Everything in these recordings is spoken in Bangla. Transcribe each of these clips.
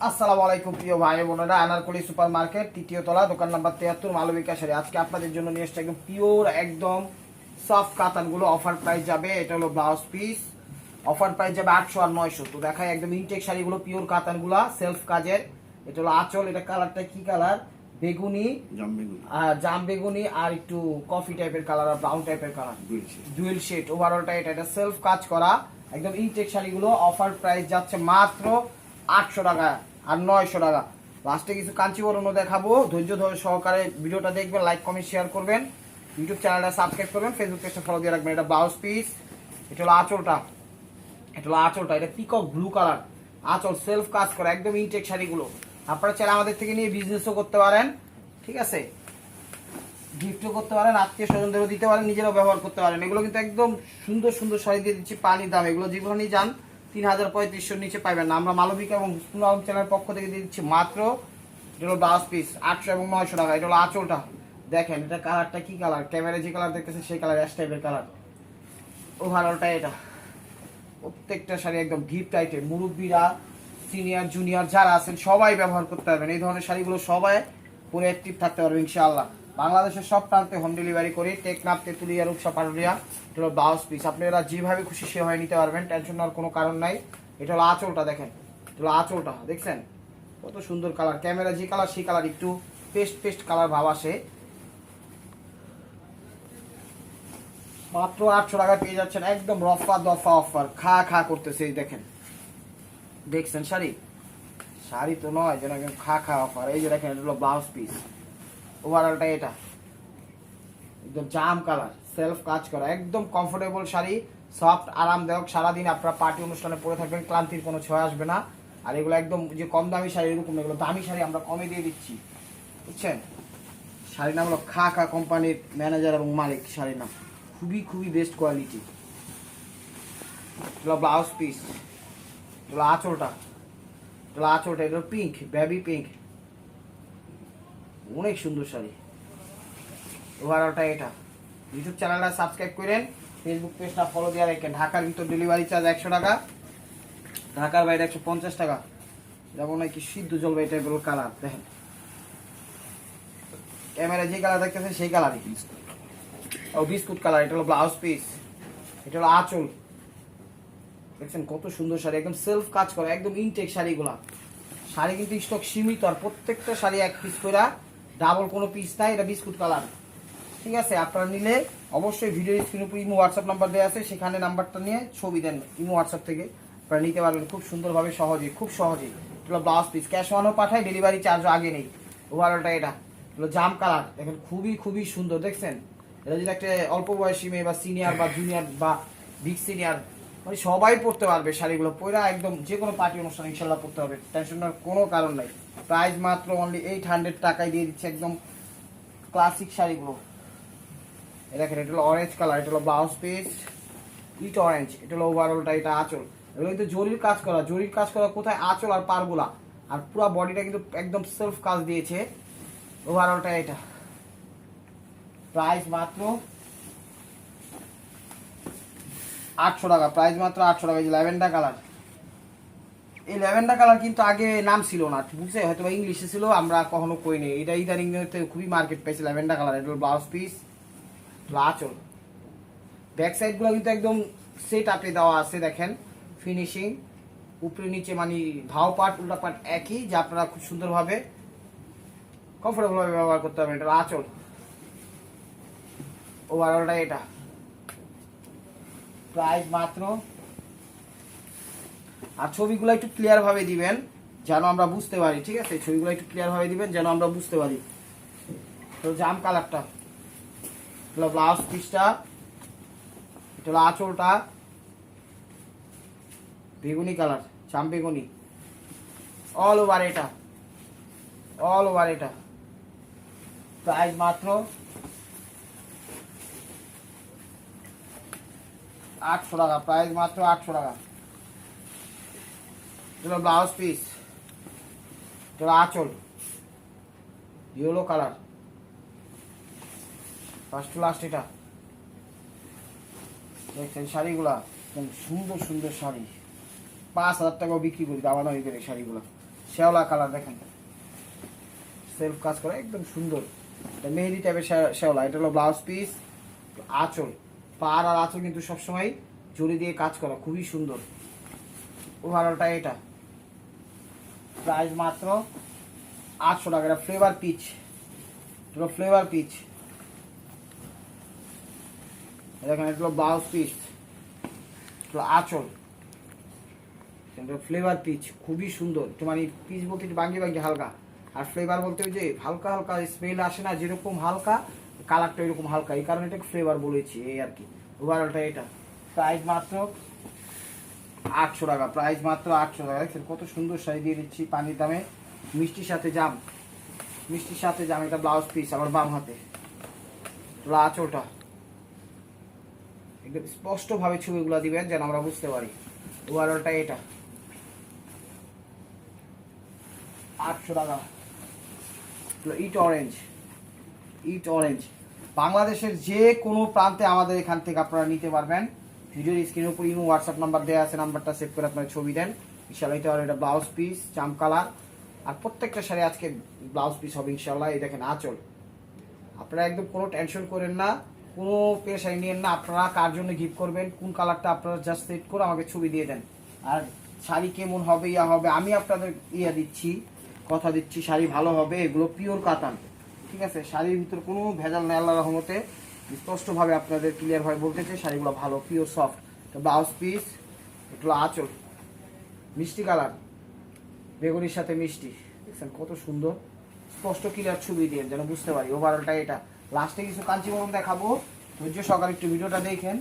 আসসালামু আলাইকুম প্রিয় ভাই বোনেরা, আনারকলি সুপার মার্কেট তৃতীয় তলা, দোকান নাম্বার 73, মালবিকা শাড়ি। আজকে আপনাদের জন্য নিয়ে এসেছি একদম পিওর, একদম সফট কাতানগুলো। অফার প্রাইস যাবে, এটা হলো ব্লাউজ পিস, অফার প্রাইস যাবে 800 আর 900। তো দেখাই একদম ইনটেক শাড়িগুলো, পিওর কাতানগুলা, সেলফ কাজের। এটা হলো আঁচল, এটা কালারটা কি কালার? বেগুনি, জাম বেগুনি আর একটু কফি টাইপের কালার আর ব্রাউন টাইপের কালার, ডুয়েল শেড। ওভারঅলটা এটা সেলফ কাজ করা একদম ইনটেক শাড়িগুলো। অফার প্রাইস যাচ্ছে মাত্র 800 টাকা আর 900 টাকা। লাস্টে কিছু কাঞ্চিবরণও দেখাবো, ধৈর্য ধরে সহকারে ভিডিওটা দেখবেন, লাইক কমেন্ট শেয়ার করবেন, ইউটিউব চ্যানেলটা সাবস্ক্রাইব করবেন, ফেসবুক পেজটা ফলো দিয়ে রাখবেন। এটা ব্লাউজ পিস, এটা হলো আঁচলটা, এটা পিকক ব্লু কালার আঁচল, সেলফ কাজ করা একদম ইনটেক শাড়িগুলো। আপনারা চাইলে আমাদের থেকে নিয়ে বিজনেসও করতে পারেন, ঠিক আছে, গিফটও করতে পারেন, আত্মীয় স্বজনদেরও দিতে পারেন, নিজেরাও ব্যবহার করতে পারেন। এগুলো কিন্তু একদম সুন্দর সুন্দর শাড়ি দিয়ে দিচ্ছি পানির দাম। এগুলো যেখানে যান 3035 নিচে পাইবেন না। আমরা মালবিকা এবং হুসনুল আলম চ্যানেলের পক্ষ থেকে দিয়ে দিচ্ছি মাত্র, এটা হলো 10 পিস 800 এবং 900 টাকা। এটা হলো আঁচলটা, দেখেন এটা কালারটা কি কালার, ক্যামেরা যে কালার দেখতেছে সেই কালার, অ্যাশ টাইপের কালার। ওভারঅলটা এটা প্রত্যেকটা শাড়ি একদম গিফট আইটেম। মুরব্বীরা, সিনিয়র জুনিয়র যারা আছেন সবাই ব্যবহার করতে পারবেন। এই ধরনের শাড়িগুলো সবাই পুরো অ্যাক্টিভ থাকতে পারবে ইনশাআল্লাহ। বাংলাদেশের সব প্রান্তে হোম ডেলিভারি করি, টেকনাফ, তেঁতুলিয়া, রূপসা, পাটুরিয়া। এটা হলো ব্লাউজ পিস, আপনারা যেভাবে খুশি সেভাবে নিতে পারবেন, টেনশন নেওয়ার কোনো কারণ নাই। এটা হলো আঁচলটা, দেখেন এটা হলো আঁচলটা, দেখছেন কত সুন্দর কালার, ক্যামেরা যে কালার সেই কালার, একটু পেস্ট পেস্ট কালার ভাব আসে। মাত্র 800 টাকা পেয়ে যাচ্ছেন একদম রফা দফা অফার, খা খা করতেছে। এই দেখেন, দেখছেন শাড়ি, শাড়ি তো নয় যেন একদম খা খা অফার। এই যে দেখেন, এটা হলো ব্লাউজ পিস, ওভারঅলটা এটা একদম জাম কালার, সেলফ কাজ করা একদম কমফোর্টেবল শাড়ি, সফট আরামদায়ক। সারাদিন আপনারা পার্টি অনুষ্ঠানে পরে থাকবেন, ক্লান্তির কোনো ছয় আসবে না। আর এগুলো একদম যে কম দামি শাড়ি এরকম, এগুলো দামি শাড়ি আমরা কমে দিয়ে দিচ্ছি, বুঝছেন। শাড়ির নাম হলো খা খা কোম্পানির ম্যানেজার এবং মালিক, শাড়ির নাম খুবই খুবই বেস্ট কোয়ালিটি। এগুলো ব্লাউজ পিস, এগুলো আঁচলটা, এটা পিঙ্ক, বেবি পিঙ্ক, অনেক সুন্দর শাড়ি। ওভারঅলটা এটা। ইউটিউব চ্যানেলটা সাবস্ক্রাইব করেন, ফেসবুক পেজটা ফলো দিয়ে রাখেন। ঢাকার ভিতর ডেলিভারি চার্জ 100 টাকা, ঢাকার বাইরে 150 টাকা। যেমন নাকি সিদ্ধ জলবায়ু টাইপের কালার, দেখেন ক্যামেরা যে কালার দেখতেছেন সেই কালারই, ও বিস্কুট কালার। এটা হলো ব্লাউজ পিস, এটা হলো আঁচল, দেখছেন কত সুন্দর শাড়ি, একদম সেলফ কাজ করা একদম ইনটেক শাড়িগুলা। শাড়ি কিন্তু স্টক সীমিত, আর প্রত্যেকটা শাড়ি এক পিস করে, ডাবল কোনো পিস নাই। এটা বিস্কুট কালার, ঠিক আছে। আপনারা নিলে অবশ্যই ভিডিও স্ক্রিনের উপর ইমো হোয়াটসঅ্যাপ নাম্বার দেওয়া আছে, সেখানে নাম্বারটা নিয়ে ছবি দেন, ইমো হোয়াটসঅ্যাপ থেকে আপনারা নিতে পারবেন খুব সুন্দরভাবে, সহজে, খুব সহজেই। এগুলো ব্লাউজ পিস, ক্যাশ অনও পাঠায়, ডেলিভারি চার্জও আগে নেই। ওভারঅলটা এটা হলো জাম কালার, দেখেন খুবই খুবই সুন্দর, দেখছেন। এটা যদি একটা অল্প বয়সী মেয়ে বা সিনিয়র বা জুনিয়র বা বিগ সিনিয়র, মানে সবাই পড়তে পারবে শাড়িগুলো, পয়রা একদম যে কোনো পার্টি অনুষ্ঠান ইনশাল্লাহ পড়তে হবে, টেনশন নেওয়ার কোনো কারণ নাই। প্রাইস মাত্র অনলি 800 টাকায় দিয়ে দিচ্ছে একদম ক্লাসিক শাড়িগুলো। দেখেন এটা হলো অরেঞ্জ কালার, এটা হলো ব্লাউজ পিস, ইট অরেঞ্জ। এটা হলো ওভারঅলটা, এটা আঁচল। এগুলো কিন্তু জরির কাজ করা, জরির কাজ করা কোথায়? আঁচল আর পারগুলা, আর পুরো বডিটা কিন্তু একদম সেলফ কাজ দিয়েছে। ওভারঅলটা এটা, প্রাইস মাত্র 800 টাকা, প্রাইস মাত্র 800 টাকা। এই যে ল্যাভেন্ডার কালার, এই ল্যাভেন্ডার কালার কিন্তু আগে নাম ছিল না, বুঝছে, হয়তো বা ইংলিশে ছিল, আমরা কখনো কইনি। এটা ইদানিং খুবই মার্কেট পাইছে ল্যাভেন্ডার কালার। এটা হলো ব্লাউজ পিস, আঁচল। ব্যাক সাইড গুলো কিন্তু একদম সেট আপে দেওয়া আছে, দেখেন ফিনিশিং, উপরে নিচে মানে ধাও পাট উল্টা পাট একই, যা আপনারা খুব সুন্দরভাবে কমফোর্টেবল ভাবে ব্যবহার করতে পারবেন। এটা আঁচল, ওভারঅলটা এটা, প্রাইস মাত্র। আর ছবিগুলো একটু ক্লিয়ার ভাবে দিবেন যেন আমরা বুঝতে পারি, ঠিক আছে, ছবিগুলো একটু ক্লিয়ার ভাবে দিবেন যেন আমরা বুঝতে পারি। তো জাম কালারটা, ব্লাউজ পিসটা, এটা হলো আঁচলটা, বেগুনি কালার, জাম বেগুনি, অল ওভার এটা, অল ওভার এটা। প্রাইস মাত্র 800 টাকা, প্রাইস মাত্র 800 টাকা। এটা ব্লাউজ পিস, এটা আঁচল, yellow colour, first to last. এটা দেখছেন শাড়িগুলা সুন্দর সুন্দর শাড়ি, 5000 টাকাও বিক্রি করি দামাদামি করে শাড়িগুলো। শ্যাওলা কালার দেখেন, সেলফ কাজ করা একদম সুন্দর, এটা মেহেদি টাইপের শ্যাওলা। এটা হলো ব্লাউজ পিস। আঁচল, পাড় আর আঁচল কিন্তু সবসময় জড়ি দিয়ে কাজ করা, খুবই সুন্দর। ওভারঅলটা এটা, প্রাইস মাত্র 800 টাকা। এটা ফ্লেভার পিচ, এটা ফ্লেভার পিচ দেখেন। এটা হলো ব্লাউজ পিস, আঁচল, ফ্লেভার পিচ খুবই সুন্দর। তোমার এই পিচ বলতে বাঙ্গি বাঙ্গি হালকা, আর ফ্লেভার বলতে ওই যে হালকা হালকা স্মেল আসে না, যেরকম হালকা কালারটা এরকম হালকা, এই কারণে এটাকে ফ্লেভার বলেছি এই আর কি। ওভারঅলটা এটা, প্রাইস মাত্র 800 টাকা। প্রাইস মাত্র 800 টাকা। দেখছেন কত সুন্দর শাড়ি দিয়ে দিচ্ছি পানির দামে, মিষ্টির সাথে জাম, মিষ্টির সাথে জাম। এটা ব্লাউজ পিস, আবার বাম হাতে আঁচলটা একদম স্পষ্টভাবে ছবিগুলো দিবেন যেন আমরা বুঝতে পারি। ওভারঅলটা এটা 800 টাকা। ইট অরেঞ্জ, ইট অরেঞ্জ বাংলাদেশের যে কোনো প্রান্তে আমাদের এখান থেকে আপনারা নিতে পারবেন। ভিডিওর স্ক্রিনের উপর ইমো হোয়াটসঅ্যাপ নাম্বার দেওয়া আছে, নাম্বারটা সেভ করে আপনারা ছবি দেন ইনশাআল্লাহ। এটা ব্লাউজ পিস জাম কালার, আর প্রত্যেকটা শাড়ি আজকে ব্লাউজ পিস হবে ইনশাআল্লাহ। এই দেখেন আঁচল, আপনারা একদম কোনো টেনশন করেন না, কোনো পেশাই নিয়েন না। আপনারা কার জন্য গিফট করবেন, কোন কালারটা আপনারা জাস্ট সেট করে আমাকে ছবি দিয়ে দেন। আর শাড়ি কেমন হবে হবে আমি আপনাদের দিচ্ছি, কথা দিচ্ছি শাড়ি ভালো হবে। এগুলো পিওর কাতান, ঠিক আছে? শাড়ির ভিতর কোনো ভেজাল নেই আল্লাহর রহমতে। স্পষ্টভাবে আপনাদের ক্লিয়ার ভাবে বলতে চাই শাড়িগুলো ভালো, পিওর সফট। ব্লাউজ পিস, একটু আঁচল মিষ্টি কালার, বেগুনির সাথে মিষ্টি, দেখছেন কত সুন্দর। স্পষ্ট ক্লিয়ার ছবি দিয়ে যেন বুঝতে পারি। ওভারঅলটা এটা। লাস্টে কিছু কাঞ্চিবরম দেখাবো, ধৈর্য সহকারে একটু ভিডিওটা দেখেন।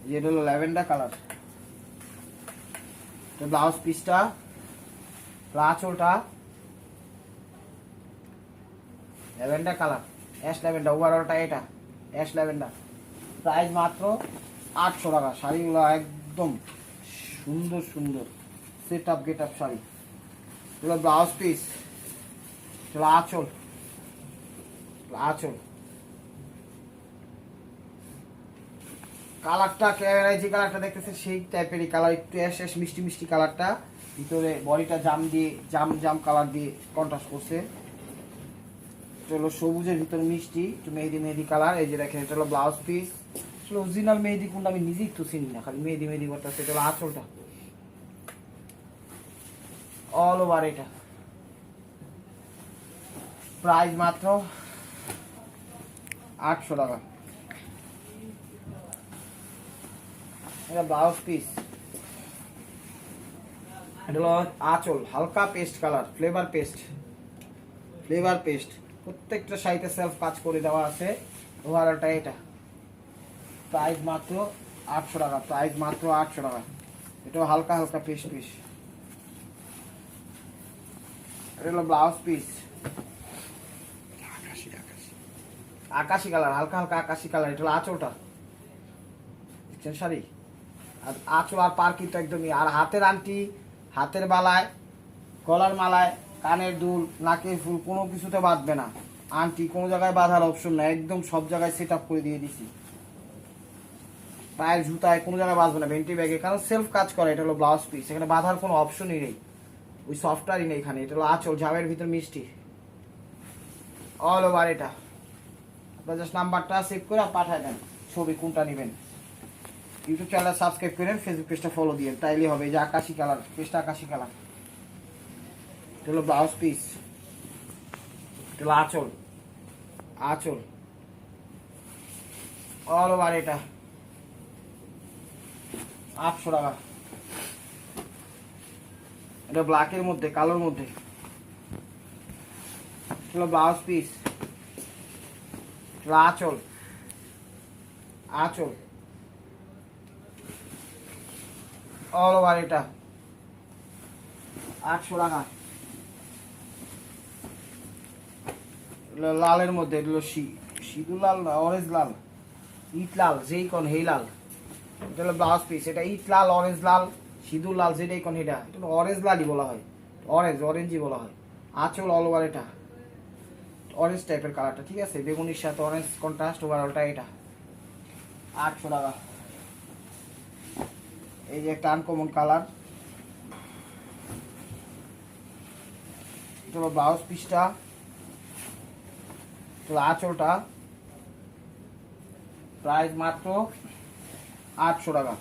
যেটা হলো ল্যাভেন্ডার কালার, ব্লাউজ পিসটা, আঁচলটা ল্যাভেন্ডার কালার, অ্যাশ ল্যাভেন্ডার। ওভারঅলটা এটা অ্যাশ ল্যাভেন্ডার। প্রাইস মাত্র 800 টাকা। শাড়িগুলো একদম সুন্দর সুন্দর set up get up sari. এগুলো ব্লাউজ পিস, আঁচল, আঁচল কালারটা ক্যামেরায় যে কালারটা দেখতেছে সেই টাইপেরই কালার, একটু অ্যাশ মিষ্টি মিষ্টি কালারটা। ভিতরে বডিটা জাম দিয়ে জাম জাম কালার দিয়ে কন্ট্রাস্ট করছে। এটা হলো সবুজের ভিতরে মিষ্টি, একটু মেহেদি মেহেদি কালার। এই যে দেখেন এটা হলো ব্লাউজ পিস। আসলে অরিজিনাল মেহেদি কোনটা আমি নিজেই তো চিনি না, খালি মেহেদি মেহেদি করতেছে। এটা হলো আঁচলটা, অল ওভার এটা। প্রাইস মাত্র 800 টাকা। এটা ব্লাউজ পিস, এটা হলো আঁচল, হালকা paste colour, flavour paste, flavour paste. প্রত্যেকটা শাড়িতে সেলফ কাজ করে দেওয়া আছে। ওভারঅলটা এটা, প্রাইস মাত্র 800 টাকা। প্রাইস মাত্র 800 টাকা। এটাও হালকা হালকা পেস্ট পিস। এটা হলো ব্লাউজ পিস, আকাশি কালার, হালকা হালকা আকাশি কালার। এটা হলো আঁচলটা, দেখছেন শাড়ি। আর আঁচল আর পার কিন্তু একদমই। আর হাতের আংটি, হাতের বালায়, গলার মালায়, কানের দুল, নাকের ফুল কোনো কিছুতে বাঁধবে না। আংটি কোনো জায়গায় বাঁধার অপশন নাই, একদম সব জায়গায় সেট আপ করে দিয়ে দিছি। পায়ের জুতায় কোনো জায়গায় বাঁধবে না, ভেন্টি ব্যাগে, কারণ সেলফ কাজ করে। এটা হলো ব্লাউজ পিস, এখানে বাঁধার কোনো অপশনই নেই, ওই সফটওয়্যারই নেই এখানে। এটা হলো আঁচল, জামের ভিতর মিষ্টি, অল ওভার এটা। আপনার জাস্ট নাম্বারটা সেভ করে পাঠায় দেন ছবি কোনটা নেবেন। ইউটিউব চ্যানেল সাবস্ক্রাইব করেন, ফেসবুক পেজটা ফলো দিয়ে তাইলেই হবে। এই যে আকাশি কালার, পেজটা আকাশি কালার। এটা হলো ব্লাউজ পিস, এটা হলো আঁচল, আঁচল অল ওভার এটা 800 টাকা। এটা ব্ল্যাকের মধ্যে, কালোর মধ্যে। এটা হলো ব্লাউজ পিস, আঁচল, আঁচল অল ওভার এটা 800 টাকা। লালের মধ্যে, এগুলো সিঁদুর লাল না অরেঞ্জ লাল, ইট লাল, যেই কোন হেই লাল। এটা হলো ব্লাউজ পিস। এটা ইট লাল, অরেঞ্জ লাল, সিঁদুর লাল, যেটাই কোন এটা অরেঞ্জ লালই বলা হয়, অরেঞ্জই বলা হয়। আঁচল অল ওভার এটা অরেঞ্জ টাইপের কালারটা, ঠিক আছে? বেগুনির সাথে অরেঞ্জ কন্ট্রাস্ট। ওভারঅলটা এটা 800 টাকা। এই যে একটা আনকমন কালার, এটা হলো ব্লাউজ পিসটা, আঁচলটা, প্রাইস মাত্র 800 টাকা।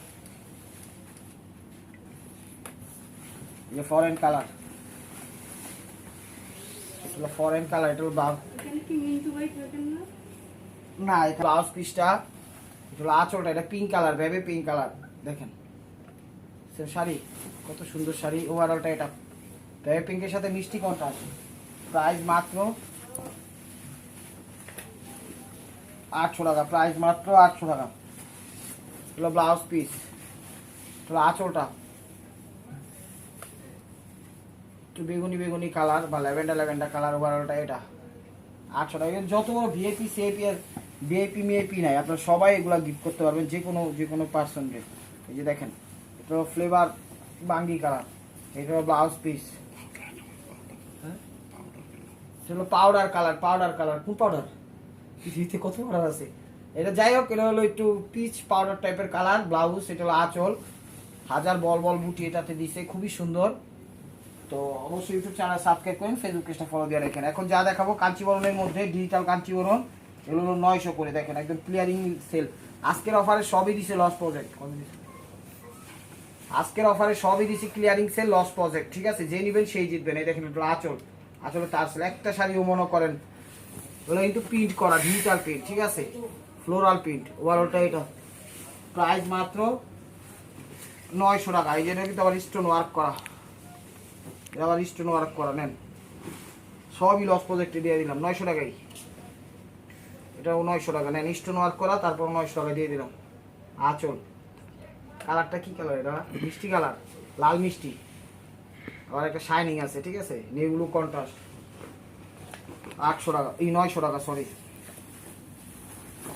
ये फॉरेन कलर, এটা ফরেন কালার, এটা না এটা ব্লাউজ পিসটা, এটা আঁচলটা, এটা pink colour, baby pink colour. দেখেন শাড়ি কত সুন্দর শাড়ি, ওভারঅলটা এটা বেবি পিঙ্কের সাথে মিষ্টি কন্ট্রাস্ট। প্রাইস মাত্র 800 টাকা, প্রাইস মাত্র 800 টাকা। হলো ব্লাউজ পিস, হলো আঁচলটা একটু বেগুনি বেগুনি কালার বা ল্যাভেন্ডার কালার, ওভারঅলটা এটা 800 টাকা। যত বড় ভিআইপি সিআইপি আর ভিআইপি মিআইপি নাই, আপনারা সবাই এগুলা গিফট করতে পারবেন যে কোনো পার্সনকে। এই যে দেখেন এটা ফ্লেভার বাঙ্গি কালার, এটা ব্লাউজ পিস, এটা পাউডার কালার। কোন পাউডার? পৃথিবীতে কত পাউডার আছে। এটা যাই হোক, এটা হলো একটু পিচ পাউডার টাইপের কালার। ব্লাউজ, এটা হলো আঁচল, হাজার বল বল বুটি এটাতে দিছে, খুবই সুন্দর। তো অবশ্যই ইউটিউব চ্যানেল সাবস্ক্রাইব করেন, ফেসবুক পেজটা ফলো দিয়ে রাখেন। এখন যা দেখাবো কাঞ্চিবরণের মধ্যে, ডিজিটাল কাঞ্চিবরণ, এগুলো হলো 900 করে। দেখেন একদম ক্লিয়ারিং সেল। আজকের অফারে সবই দিছে লস প্রজেক্ট, আজকের অফারে সবই দিছে ক্লিয়ারিং সেল, লস প্রজেক্ট, ঠিক আছে? যে নিবেন সেই জিতবেন। এই দেখেন এটা আঁচল, আসলে তার সেল একটা শাড়িও মনে করেন ওগুলো কিন্তু প্রিন্ট করা, ডিজিটাল প্রিন্ট, ঠিক আছে? ফ্লোরাল প্রিন্ট, ওভারঅলটা এটা প্রাইস মাত্র 900 টাকা। এই যে এটা কিন্তু আবার স্টোন ওয়ার্ক করা, আবার স্টোন ওয়ার্ক করা, নেন সবই লস প্রজেক্টে দিয়ে দিলাম 900 টাকায়। এটাও 900 টাকা, নেন স্টোন ওয়ার্ক করা, তারপর 900 টাকা দিয়ে দিলাম। আঁচল, কালারটা কি কালার? এটা মিষ্টি কালার, লাল মিষ্টি, আবার একটা শাইনিং আছে, ঠিক আছে? নেভি ব্লু কন্ট্রাস্ট, 800 টাকা, এই 900 টাকা, সরি।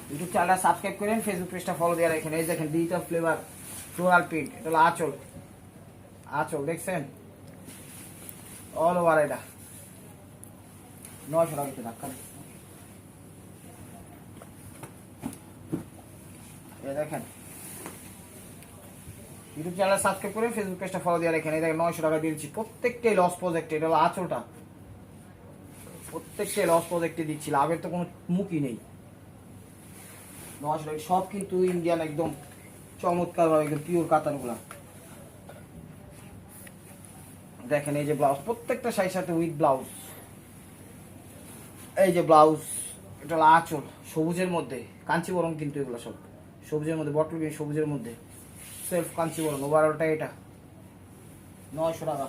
ইউটিউব চ্যানেলটা সাবস্ক্রাইব করেন, ফেসবুক পেজটা ফলো দিয়ে রাখেন। এই দেখেন ডিজিটাল ফ্লেভার ফ্লোরাল প্রিন্ট, এটা হলো আঁচল দেখছেন অল ওভার, এটা 900 টাকা ধাক্কা। এই দেখেন ইউটিউব চ্যানেল সাবস্ক্রাইব করে ফেসবুক পেজটা ফলো দিয়ে রাখেন। এই দেখেন 900 টাকা দিয়েছি, প্রত্যেকটাই লস প্রজেক্ট। এটা হলো আঁচলটা, প্রত্যেকটাই লস প্রজেক্টে দিচ্ছি, লাভের তো কোনো মুখই নেই। 900 টাকা সব কিন্তু ইন্ডিয়ান, একদম চমৎকার ভাবে একদম পিওর কাতানগুলা। দেখেন এই যে ব্লাউজ, প্রত্যেকটা শাড়ির সাথে উইথ ব্লাউজ। এই যে ব্লাউজ, এটা হলো আঁচল, সবুজের মধ্যে কাঞ্চিবরণ, কিন্তু এগুলো সব সবুজের মধ্যে, বটল গ্রিন সবুজের মধ্যে সেলফ কাঞ্চিবরণ। ওভারঅলটা এটা 900 টাকা।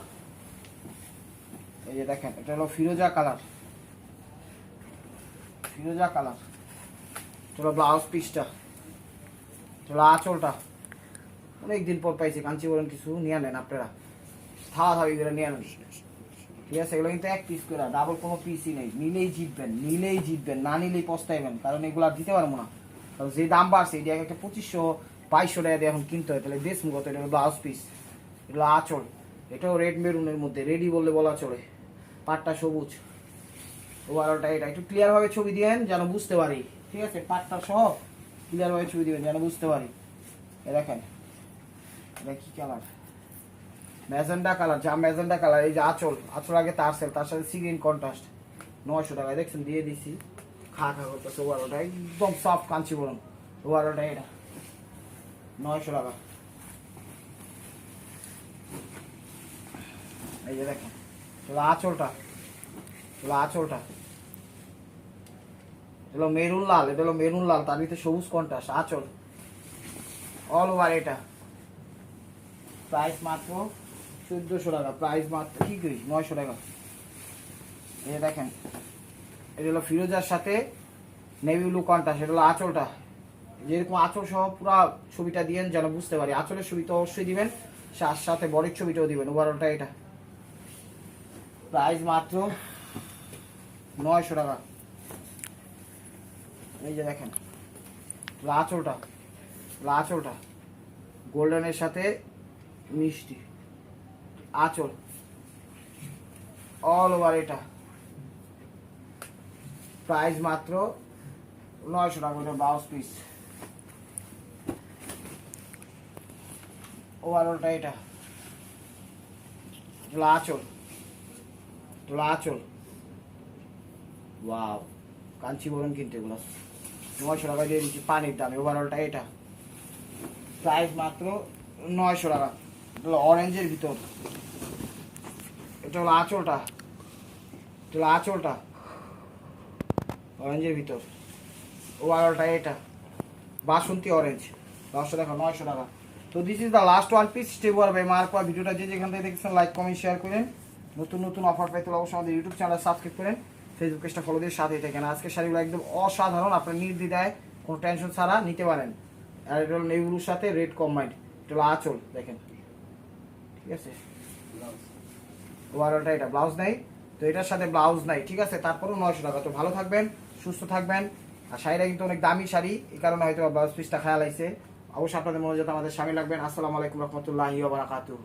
এই যে দেখেন এটা হলো ফিরোজা কালার, এটা হলো ব্লাউজ পিসটা, এটা হলো আঁচলটা। অনেকদিন পর পাইছি কাঞ্চিবরণ, কিছু নিয়ে নেন আপনারা, থাওয়া থাওয়ি করে নিয়ে নেন, ঠিক আছে? এগুলো কিন্তু এক পিস করে, ডাবল কোনো পিসই নেই। নিলেই জিতবেন, না নিলেই পস্তাইবেন, কারণ এগুলো আর দিতে পারবো না। কারণ যে দাম বাড়ছে, এটি একটা 2500-2200 টাকা দিয়ে এখন কিনতে হয়, তাহলে দেশ মুগত। এটা ব্লাউজ পিস, এগুলো আঁচল, এটাও রেড মেরুনের মধ্যে, রেডি বললে বলা চলে, পাটটা সবুজ, ওভারঅলটা এটা। একটু ক্লিয়ারভাবে ছবি দিবেন যেন বুঝতে পারি, ঠিক আছে? পাটটা সহ ক্লিয়ারভাবে ছবি দিবেন যেন বুঝতে পারি। এ দেখেন এটা কি কালার? ম্যাজেন্ডা কালার, যা ম্যাজেন্ডা কালার। এই যে আঁচল আগে তার সেল, তার সাথে সিগ্রিন কন্ট্রাস্ট, 900 টাকা। দেখছেন দিয়ে দিছি, খা করতেছে। ওভারঅলটা একদম সফট কাঞ্চিবরণ, ওভারঅলটা এটা 900 টাকা। এই যে দেখেন আঁচলটা, এটা হলো মেরুন লাল, তার ভিতরে সবুজ কন্ট্রাস্ট, আঁচল অল ওভার এটা। প্রাইস মাত্র 1400 টাকা, প্রাইস মাত্র কি করি 900 টাকা। এই দেখেন এটা হলো ফিরোজার সাথে নেভি ব্লু কন্ট্রাস্ট, এটা হলো আঁচলটা। যেরকম আঁচল সহ পুরো ছবিটা দিবেন যেন বুঝতে পারি। আঁচলের ছবি তো অবশ্যই দিবেন, সাথে বডির ছবিটাও দিবেন। ওভারঅলটা এটা প্রাইস মাত্র 900 টাকা। এই যে দেখেন আঁচলটা গোল্ডেনের সাথে মিষ্টি, আঁচল অল ওভার এটা প্রাইস মাত্র 900 টাকা। এটা ব্লাউজ পিস, ওভারঅলটা এটা আঁচল, এগুলো আঁচল, ওয়াও কাঞ্চি বরণ কিন্তু এগুলো 900 টাকা দিয়ে দিচ্ছি পানির দামে। ওভারঅলটা এটা প্রাইস মাত্র 900 টাকা। এগুলো অরেঞ্জের ভিতর, এটা হলো আঁচলটা, এটা হলো আঁচলটা অরেঞ্জের ভিতর। ওভারঅলটা এটা বাসন্তী অরেঞ্জ 1000 টাকা 900 টাকা। তো this is the last one piece. স্টে ওয়ার বাই মার্ক। ভিডিওটা যে যেখান থেকে দেখছেন লাইক কমেন্ট শেয়ার করেন। নতুন নতুন অফার পাইতে অবশ্যই আমাদের ইউটিউব চ্যানেল সাবস্ক্রাইব করেন, ফেসবুক পেজটা ফলো দিয়ে সাথেই থাকেন। আজকে শাড়িগুলো একদম অসাধারণ, আপনার নির্দ্বিধায় কোনো টেনশন ছাড়া নিতে পারেন। আর এটা হলো নেইগুলোর সাথে রেড কম্বাইন্ড, এটা হলো আঁচল দেখেন, ঠিক আছে। ওভারঅলটা এটা ব্লাউজ নাই, তো এটার সাথে ব্লাউজ নাই, ঠিক আছে। তারপরেও 900 টাকা। তো ভালো থাকবেন, সুস্থ থাকবেন। আর শাড়িটা কিন্তু অনেক দামি শাড়ি, এই কারণে হয়তো ব্লাউজ পিসটা খেয়াল আইছে। অবশ্যই আপনাদের মনোযোগ আমাদের স্বামী লাগবেন। আসসালামু আলাইকুম রহমতুল্লাহি ওয়া বারাকাতুহু।